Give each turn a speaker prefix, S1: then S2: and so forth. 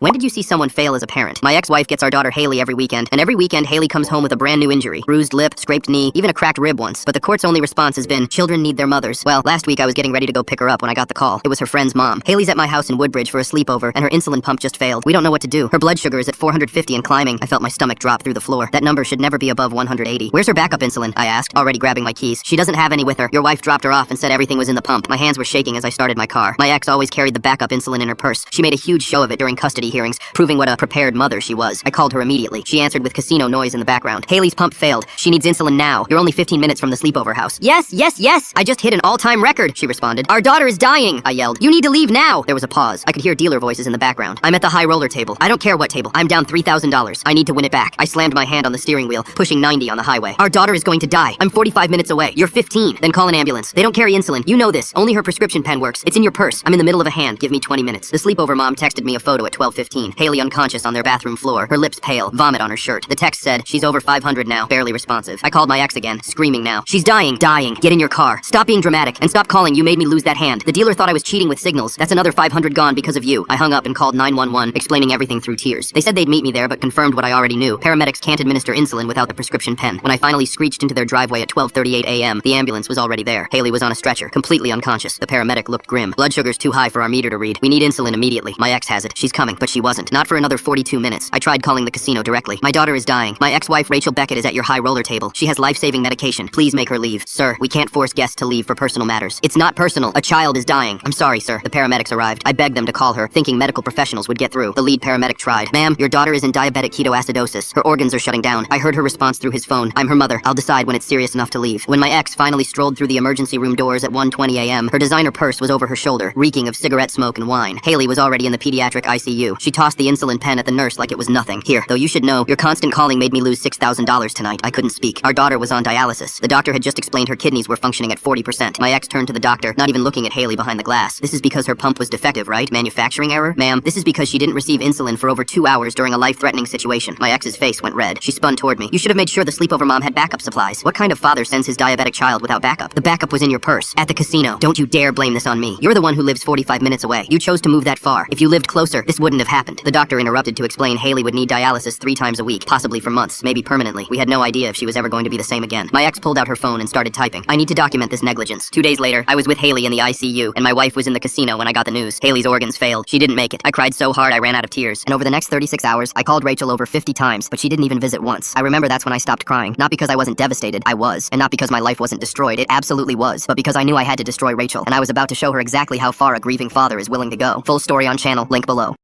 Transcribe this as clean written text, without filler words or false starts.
S1: When did you see someone fail as a parent? My ex-wife gets our daughter Haley every weekend, and every weekend Haley comes home with a brand new injury. Bruised lip, scraped knee, even a cracked rib once. But the court's only response has been, children need their mothers. Well, last week I was getting ready to go pick her up when I got the call. It was her friend's mom. Haley's at my house in Woodbridge for a sleepover, and her insulin pump just failed. We don't know what to do. Her blood sugar is at 450 and climbing. I felt my stomach drop through the floor. That number should never be above 180. Where's her backup insulin? I asked, already grabbing my keys. She doesn't have any with her. Your wife dropped her off and said everything was in the pump. My hands were shaking as I started my car. My ex always carried the backup insulin in her purse. She made a huge show of it during custody hearings, proving what a prepared mother she was. I called her immediately. She answered with casino noise in the background. Haley's pump failed. She needs insulin now. You're only 15 minutes from the sleepover house. Yes, yes, yes! I just hit an all-time record, she responded. Our daughter is dying, I yelled. You need to leave now! There was a pause. I could hear dealer voices in the background. I'm at the high roller table. I don't care what table. I'm down $3,000. I need to win it back. I slammed my hand on the steering wheel, pushing 90 on the highway. Our daughter is going to die. I'm 45 minutes away. You're 15. Then call an ambulance. They don't carry insulin. You know this. Only her prescription pen works. It's in your purse. I'm in the middle of a hand. Give me 20 minutes. The sleepover mom texted me a photo at 12:15. Haley unconscious on their bathroom floor. Her lips pale. Vomit on her shirt. The text said, she's over 500 now. Barely responsive. I called my ex again, screaming now. She's dying. Dying. Get in your car. Stop being dramatic. And stop calling. You made me lose that hand. The dealer thought I was cheating with signals. That's another 500 gone because of you. I hung up and called 911, explaining everything through tears. They said they'd meet me there, but confirmed what I already knew. Paramedics can't administer insulin without the prescription pen. When I finally screeched into their driveway at 12:38 a.m., the ambulance was already there. Haley was on a stretcher, completely unconscious. The paramedic looked grim. Blood sugar's too high for our meter to read. We need insulin immediately. My ex has it. She's coming, but she wasn't. Not for another 42 minutes. I tried calling the casino directly. My daughter is dying. My ex-wife Rachel Beckett is at your high roller table. She has life-saving medication. Please make her leave. Sir, we can't force guests to leave for personal matters. It's not personal. A child is dying. I'm sorry, sir. The paramedics arrived. I begged them to call her, thinking medical professionals would get through. The lead paramedic tried. Ma'am, your daughter is in diabetic ketoacidosis. Her organs are shutting down. I heard her response through his phone. I'm her mother. I'll decide when it's serious enough to leave. When my ex finally strolled through the emergency room doors at 1:20 a.m., her designer purse was over her shoulder, reeking of cigarette smoke and wine. Haley was already in the pediatric ICU. She tossed the insulin pen at the nurse like it was nothing. Here, though you should know, your constant calling made me lose $6,000 tonight. I couldn't speak. Our daughter was on dialysis. The doctor had just explained her kidneys were functioning at 40%. My ex turned to the doctor, not even looking at Haley behind the glass. This is because her pump was defective, right? Manufacturing error? Ma'am, this is because she didn't receive insulin for over 2 hours during a life-threatening situation. My ex's face went red. She spun toward me. You should have made sure the sleepover mom had backup supplies. What kind of father sends his diabetic child without backup? The backup was in your purse, at the casino. Don't you dare blame this on me. You're the one who lives 45 minutes away. You chose to move that far. If you lived closer, this wouldn't have happened. The doctor interrupted to explain Haley would need dialysis 3 times a week, possibly for months, maybe permanently. We had no idea if she was ever going to be the same again. My ex pulled out her phone and started typing. I need to document this negligence. 2 days later, I was with Haley in the ICU, and my wife was in the casino when I got the news. Haley's organs failed. She didn't make it. I cried so hard I ran out of tears. And over the next 36 hours, I called Rachel over 50 times, but she didn't even visit once. I remember that's when I stopped crying. Not because I wasn't devastated, I was. And not because my life wasn't destroyed, it absolutely was. But because I knew I had to destroy Rachel, and I was about to show her exactly how far a grieving father is willing to go. Full story on channel, link below.